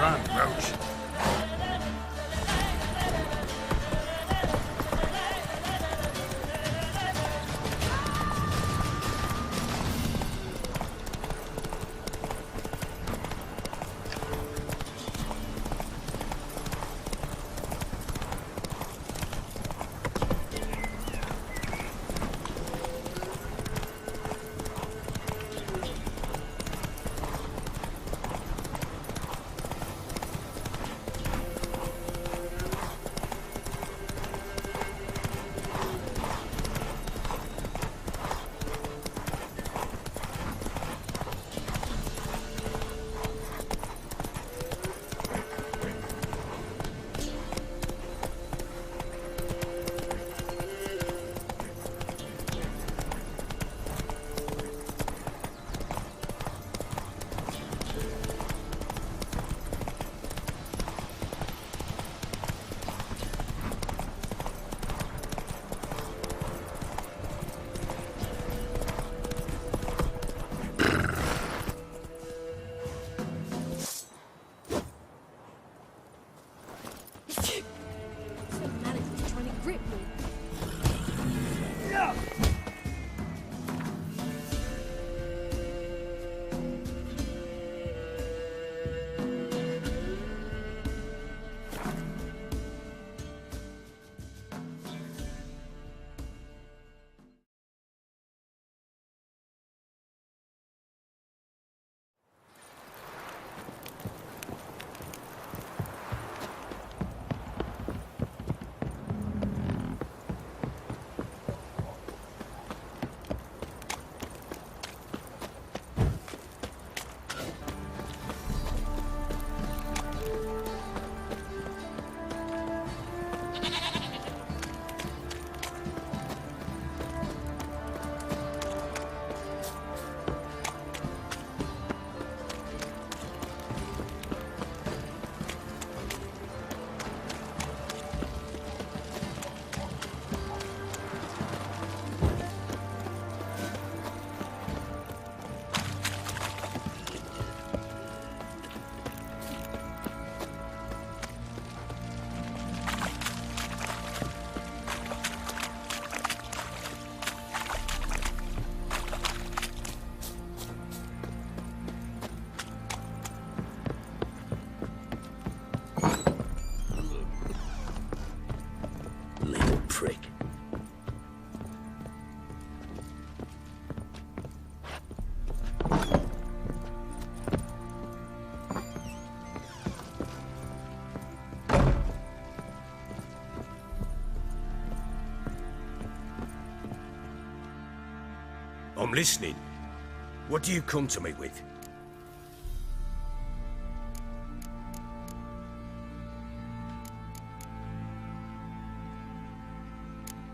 Run, Roach. I'm listening. What do you come to me with?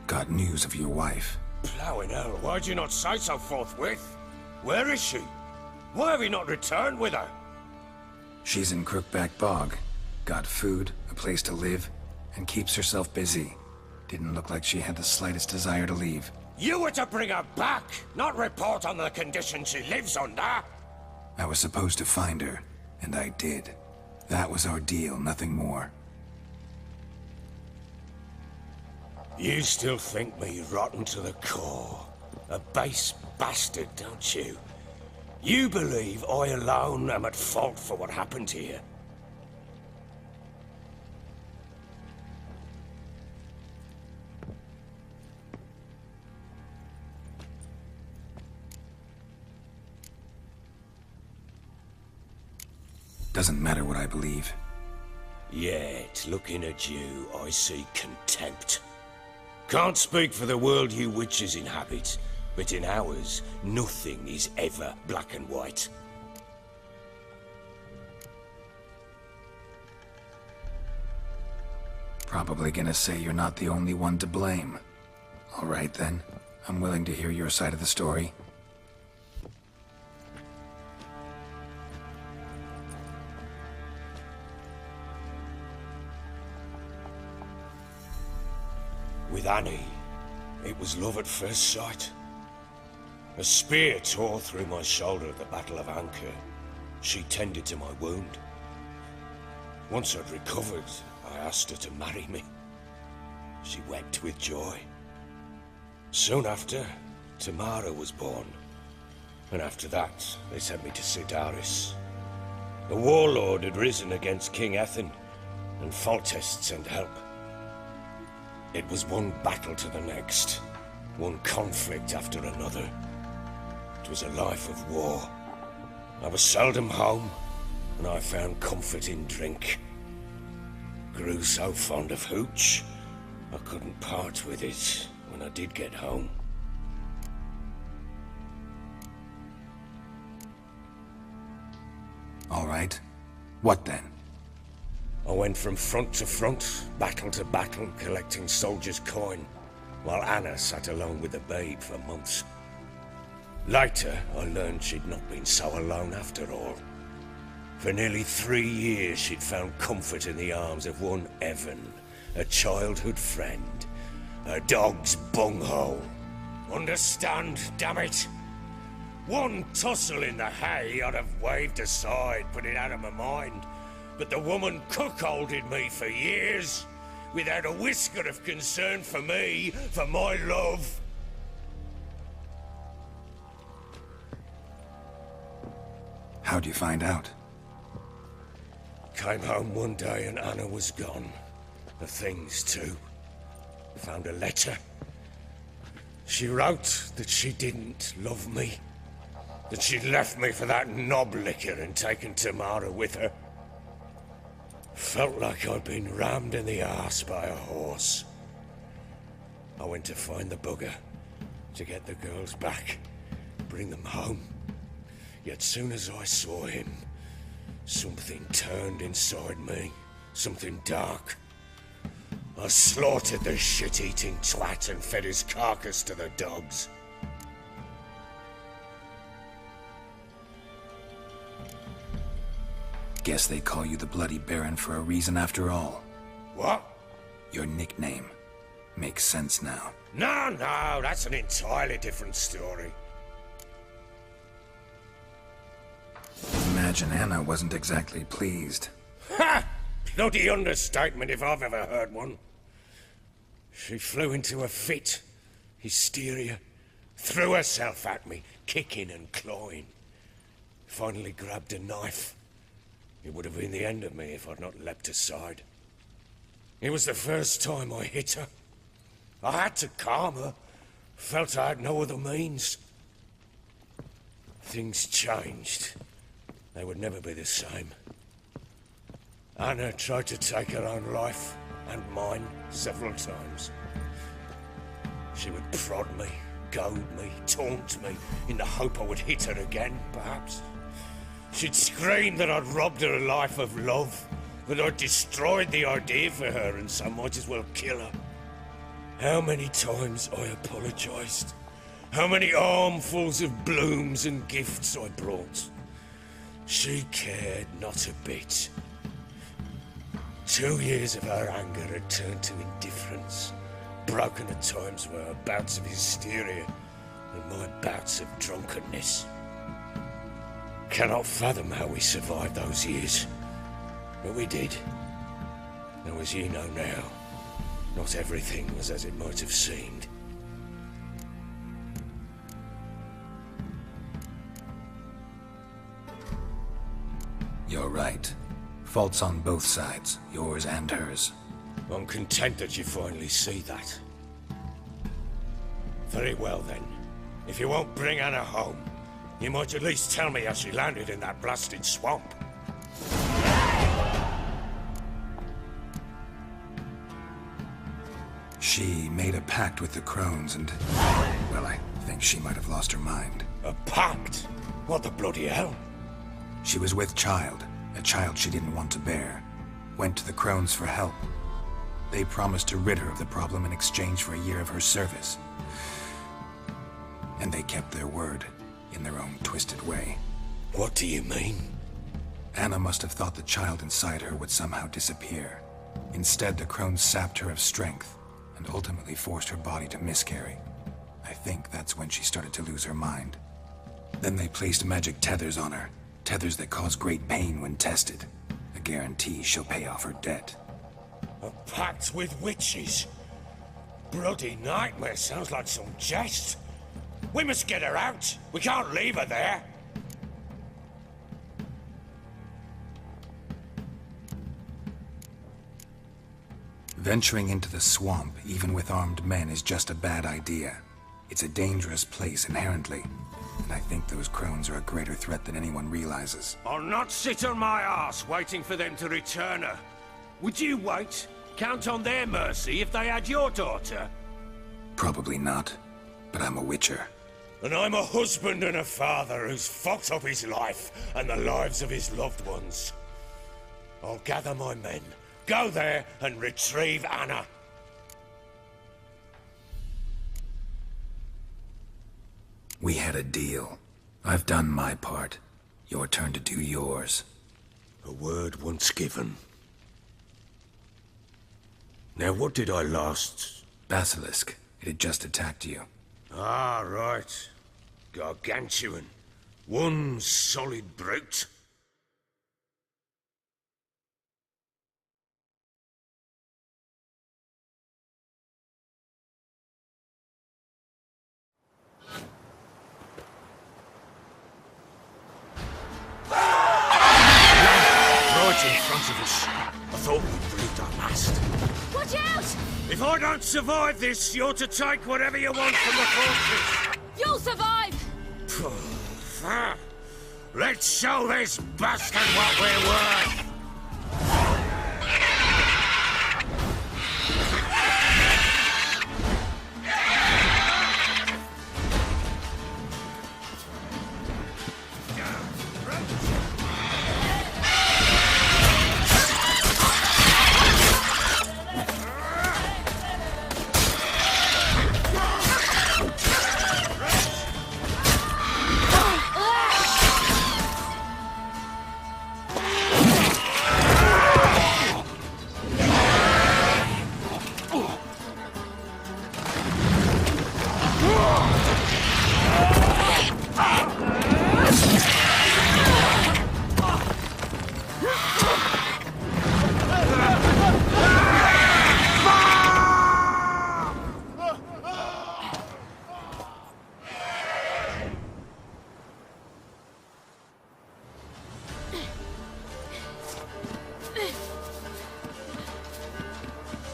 Got news of your wife. Plowing hell, why'd you not say so forthwith? Where is she? Why have you not returned with her? She's in Crookback Bog. Got food, a place to live, and keeps herself busy. Didn't look like she had the slightest desire to leave. You were to bring her back, not report on the conditions she lives under. I was supposed to find her, and I did. That was our deal, nothing more. You still think me rotten to the core. A base bastard, don't you? You believe I alone am at fault for what happened here. Doesn't matter what I believe. Yet, looking at you, I see contempt. Can't speak for the world you witches inhabit, but in ours, nothing is ever black and white. Probably gonna say you're not the only one to blame. All right then, I'm willing to hear your side of the story. With Annie, it was love at first sight. A spear tore through my shoulder at the Battle of Anchor. She tended to my wound. Once I'd recovered, I asked her to marry me. She wept with joy. Soon after, Tamara was born. And after that, they sent me to Sidaris. The warlord had risen against King Ethan, and Foltest sent help. It was one battle to the next, one conflict after another. It was a life of war. I was seldom home, and I found comfort in drink. Grew so fond of hooch, I couldn't part with it when I did get home. All right. What then? I went from front to front, battle to battle, collecting soldiers' coin, while Anna sat alone with the babe for months. Later, I learned she'd not been so alone after all. For nearly 3 years, she'd found comfort in the arms of one Evan, a childhood friend, a dog's bunghole. Understand, damn it? One tussle in the hay I'd have waved aside, put it out of my mind. But the woman cuckolded me for years, without a whisker of concern for me, for my love. How'd you find out? Came home one day and Anna was gone. The things too. Found a letter. She wrote that she didn't love me. That she'd left me for that knob licker and taken Tamara with her. Felt like I'd been rammed in the arse by a horse. I went to find the bugger, to get the girls back, bring them home. Yet soon as I saw him, something turned inside me, something dark. I slaughtered the shit-eating twat and fed his carcass to the dogs. Guess they call you the Bloody Baron for a reason after all. What? Your nickname. Makes sense now. No, that's an entirely different story. Imagine Anna wasn't exactly pleased. Ha! Bloody understatement if I've ever heard one. She flew into a fit. Hysteria. Threw herself at me, kicking and clawing. Finally grabbed a knife. It would have been the end of me if I'd not leapt aside. It was the first time I hit her. I had to calm her. Felt I had no other means. Things changed. They would never be the same. Anna tried to take her own life, and mine, several times. She would prod me, goad me, taunt me, in the hope I would hit her again, perhaps. She'd scream that I'd robbed her life of love, that I'd destroyed the idea for her, and so might as well kill her. How many times I apologized. How many armfuls of blooms and gifts I brought. She cared not a bit. 2 years of her anger had turned to indifference, broken at times by her bouts of hysteria and my bouts of drunkenness. Cannot fathom how we survived those years, but we did. Though as you know now, not everything was as it might have seemed. You're right. Faults on both sides, yours and hers. I'm content that you finally see that. Very well then. If you won't bring Anna home, you might at least tell me how she landed in that blasted swamp. She made a pact with the crones and... well, I think she might have lost her mind. A pact? What the bloody hell? She was with child, a child she didn't want to bear. Went to the crones for help. They promised to rid her of the problem in exchange for a year of her service. And they kept their word, in their own twisted way. What do you mean? Anna must have thought the child inside her would somehow disappear. Instead, the crones sapped her of strength, and ultimately forced her body to miscarry. I think that's when she started to lose her mind. Then they placed magic tethers on her, tethers that cause great pain when tested. guarantee she'll pay off her debt. A pact with witches? Bloody nightmare, sounds like some jest. We must get her out. We can't leave her there. Venturing into the swamp, even with armed men, is just a bad idea. It's a dangerous place inherently, and I think those crones are a greater threat than anyone realizes. I'll not sit on my arse waiting for them to return her. Would you wait? Count on their mercy if they had your daughter? Probably not, but I'm a witcher. And I'm a husband and a father who's fucked up his life and the lives of his loved ones. I'll gather my men, go there and retrieve Anna. We had a deal. I've done my part. Your turn to do yours. A word once given. Now what did I last... Basilisk. It had just attacked you. Ah, right. Gargantuan. One solid brute. Right in front of us. I thought we'd breathed our last. Watch out! If I don't survive this, you're to take whatever you want from the fortress. You'll survive! Let's show this bastard what we're worth.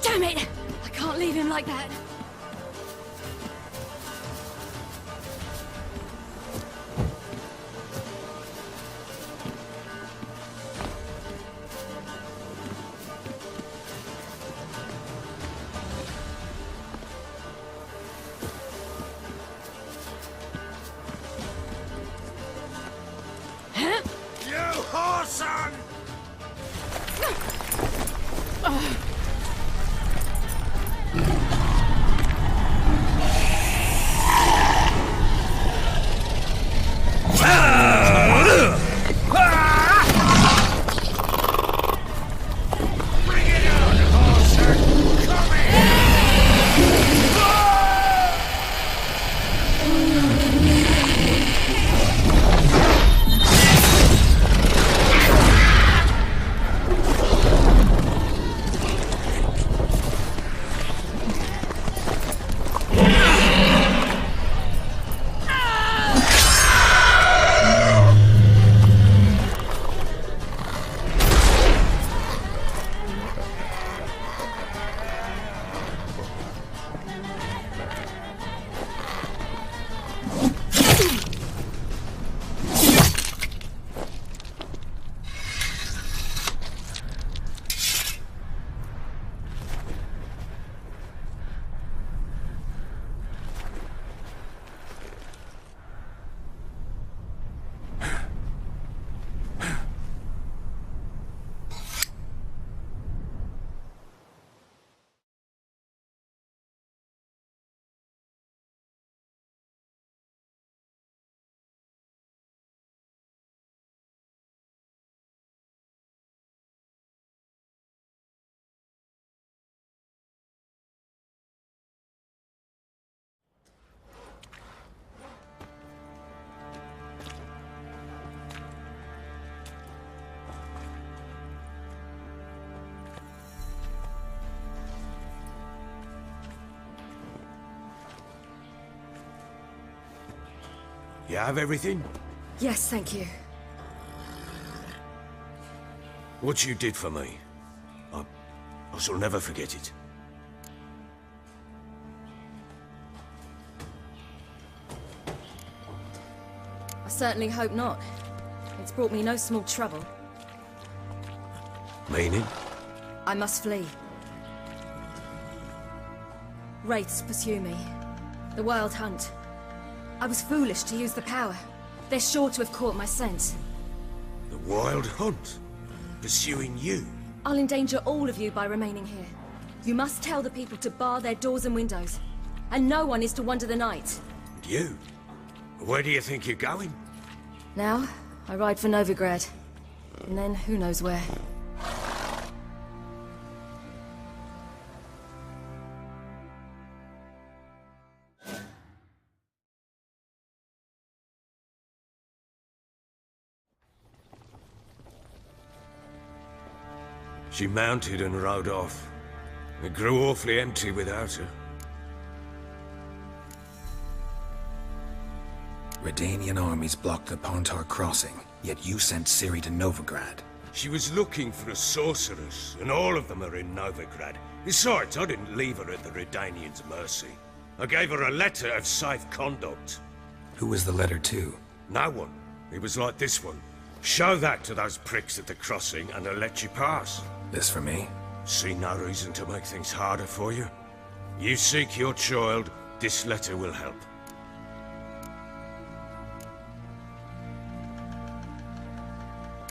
Damn it! I can't leave him like that. You whoreson! Bring it on, whoreson! Come You have everything? Yes, thank you. What you did for me, I shall never forget it. I certainly hope not. It's brought me no small trouble. Meaning? I must flee. Wraiths pursue me. The Wild Hunt. I was foolish to use the power. They're sure to have caught my scent. The Wild Hunt? Pursuing you? I'll endanger all of you by remaining here. You must tell the people to bar their doors and windows. And no one is to wander the night. And you? Where do you think you're going? Now, I ride for Novigrad. And then, who knows where. She mounted and rode off. It grew awfully empty without her. Redanian armies blocked the Pontar crossing, yet you sent Ciri to Novigrad. She was looking for a sorceress, and all of them are in Novigrad. Besides, I didn't leave her at the Redanians' mercy. I gave her a letter of safe conduct. Who was the letter to? No one. It was like this one. Show that to those pricks at the crossing, and they'll let you pass. This for me? See no reason to make things harder for you. You seek your child, this letter will help.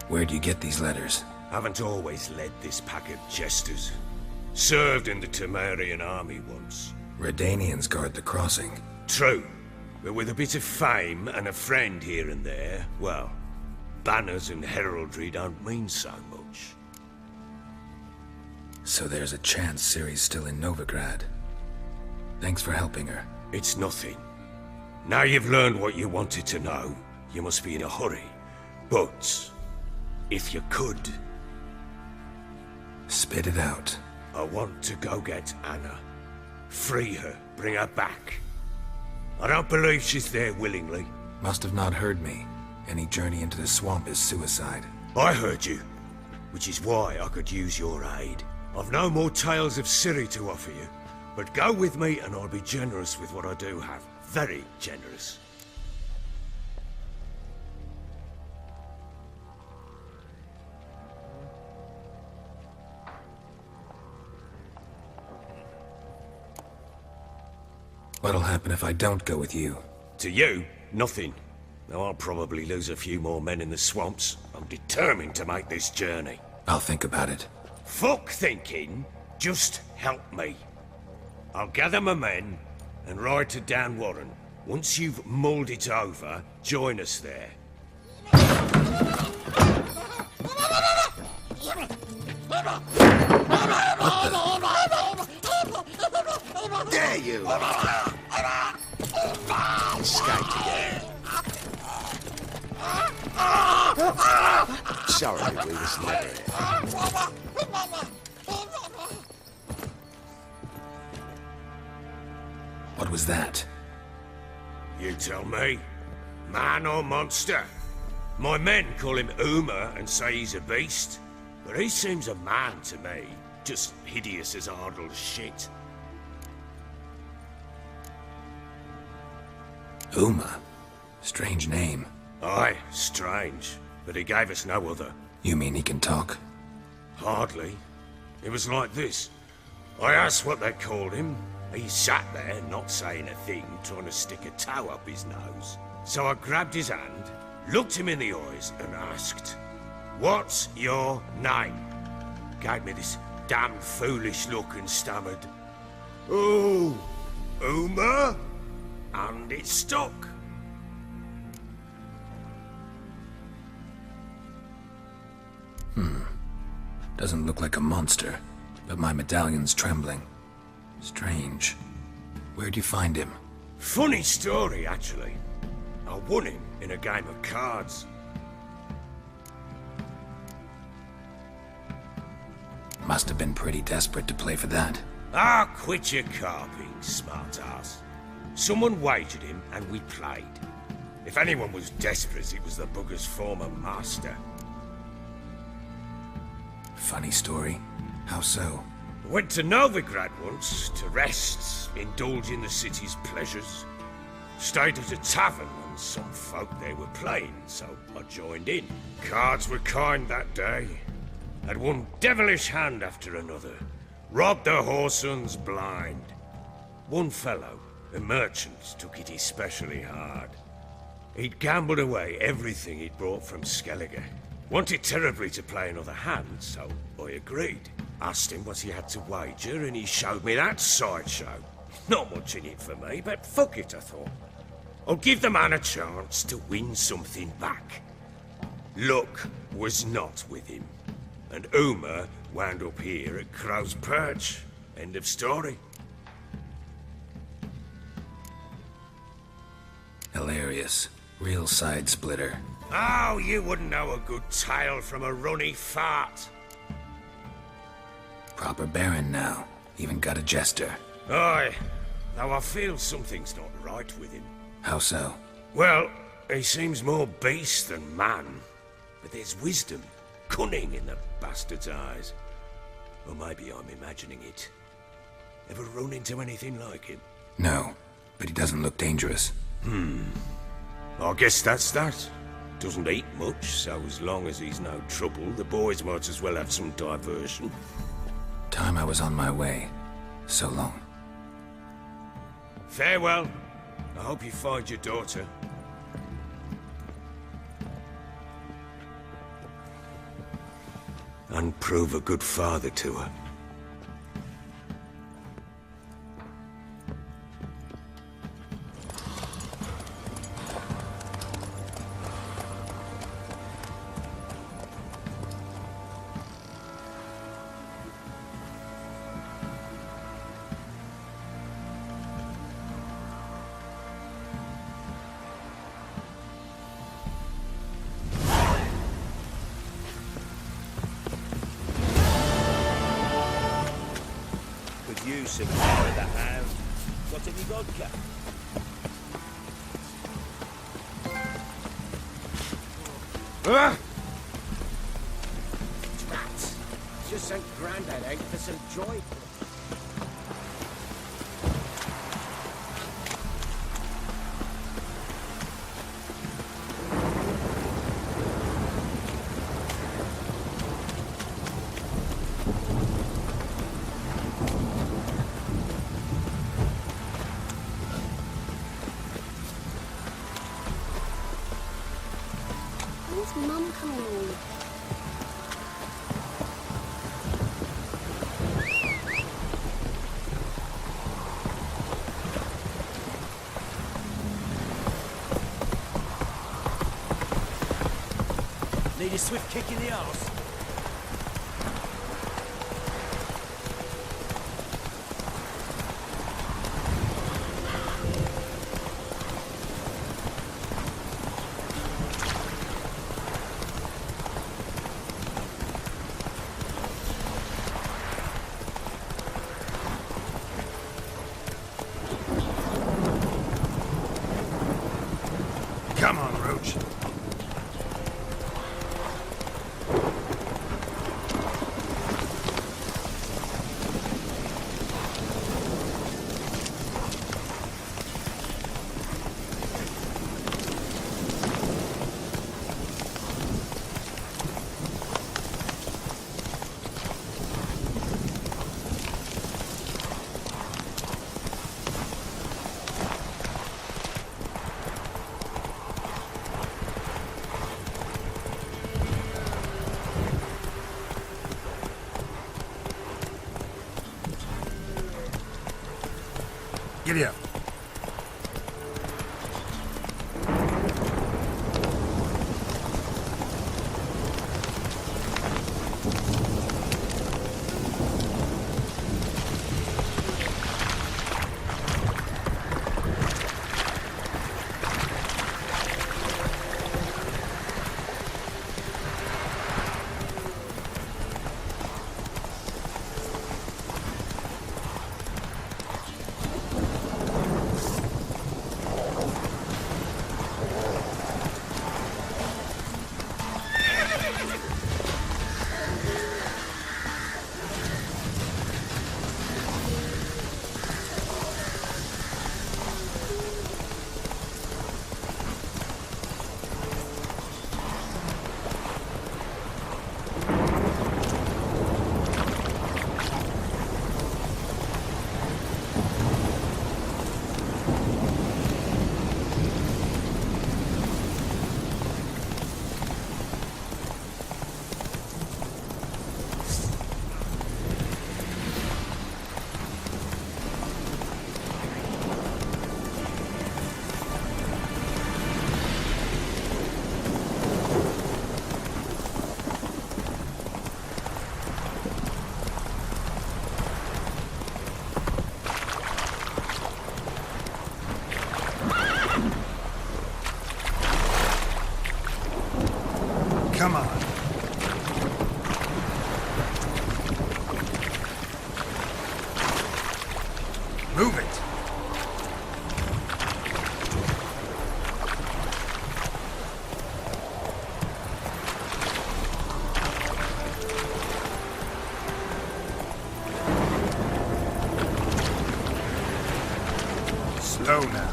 Where do you get these letters? Haven't always led this pack of jesters. Served in the Temerian army once. Redanians guard the crossing. True, but with a bit of fame and a friend here and there, well, banners and heraldry don't mean so much. So there's a chance Ciri's still in Novigrad. Thanks for helping her. It's nothing. Now you've learned what you wanted to know, you must be in a hurry. But, if you could... Spit it out. I want to go get Anna. Free her, bring her back. I don't believe she's there willingly. Must have not heard me. Any journey into the swamp is suicide. I heard you, which is why I could use your aid. I've no more tales of Ciri to offer you, but go with me and I'll be generous with what I do have. Very generous. What'll happen if I don't go with you? To you, nothing. Though I'll probably lose a few more men in the swamps. I'm determined to make this journey. I'll think about it. Fuck thinking. Just help me. I'll gather my men and ride to Dan Warren. Once you've mulled it over, join us there. There you are. Escaped again. Sorry, we was never here. What was that? You tell me. Man or monster? My men call him Uma and say he's a beast. But he seems a man to me. Just hideous as Ardle's shit. Uma? Strange name. Aye, strange. But he gave us no other. You mean he can talk? Hardly. It was like this. I asked what they called him. He sat there, not saying a thing, trying to stick a toe up his nose. So I grabbed his hand, looked him in the eyes, and asked, "What's your name?" Gave me this damn foolish look and stammered, "Oh, Uma?" And it stuck. Doesn't look like a monster, but my medallion's trembling. Strange. Where'd you find him? Funny story, actually. I won him in a game of cards. Must have been pretty desperate to play for that. Ah, quit your carping, smart-ass. Someone wagered him and we played. If anyone was desperate, it was the bugger's former master. Funny story. How so? Went to Novigrad once, to rest, indulge in the city's pleasures. Stayed at a tavern and some folk there were playing, so I joined in. Cards were kind that day. Had one devilish hand after another. Robbed the whoresons blind. One fellow, a merchant, took it especially hard. He'd gambled away everything he'd brought from Skellige. Wanted terribly to play another hand, so I agreed. Asked him what he had to wager, and he showed me that sideshow. Not much in it for me, but fuck it, I thought. I'll give the man a chance to win something back. Luck was not with him, and Uma wound up here at Crow's Perch. End of story. Hilarious. Real side splitter. Oh, you wouldn't know a good tale from a runny fart. Proper baron now. Even got a jester. Aye, though I feel something's not right with him. How so? Well, he seems more beast than man. But there's wisdom, cunning in the bastard's eyes. Or maybe I'm imagining it. Ever run into anything like him? No, but he doesn't look dangerous. I guess that's that. Doesn't eat much, so as long as he's no trouble, the boys might as well have some diversion. Time I was on my way. So long. Farewell. I hope you find your daughter. And prove a good father to her. You some power of the hand. Got any vodka? Rats! Just sent Grandad out for some joy. Where's Mum coming on? Need a swift kick in the arse. Come on, Roach. Giddy up. Move it! Slow now.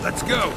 Let's go!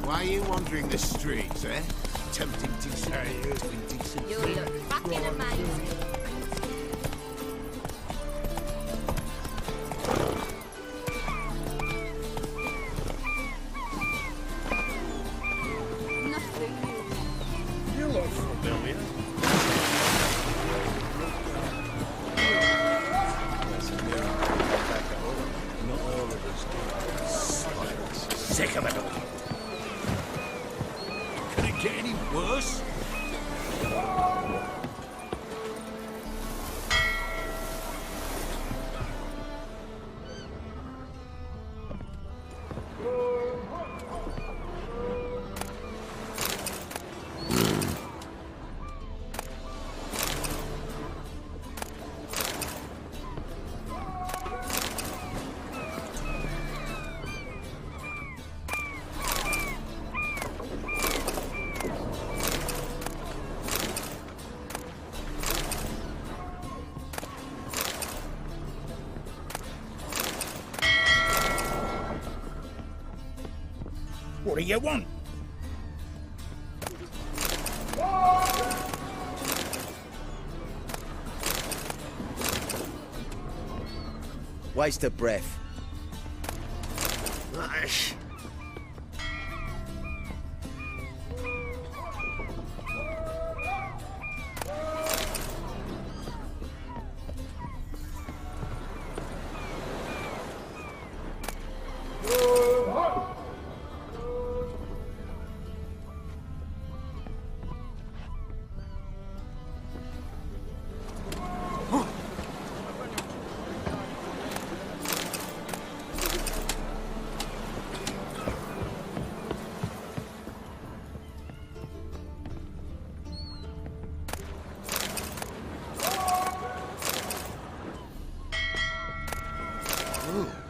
Why are you wandering the streets, eh? Tempting decent beggars with decent You look fucking amazing. You look familiar. Not all of us do. Sick of it all. Can it get any worse? What do you want? Waste of breath. Ooh.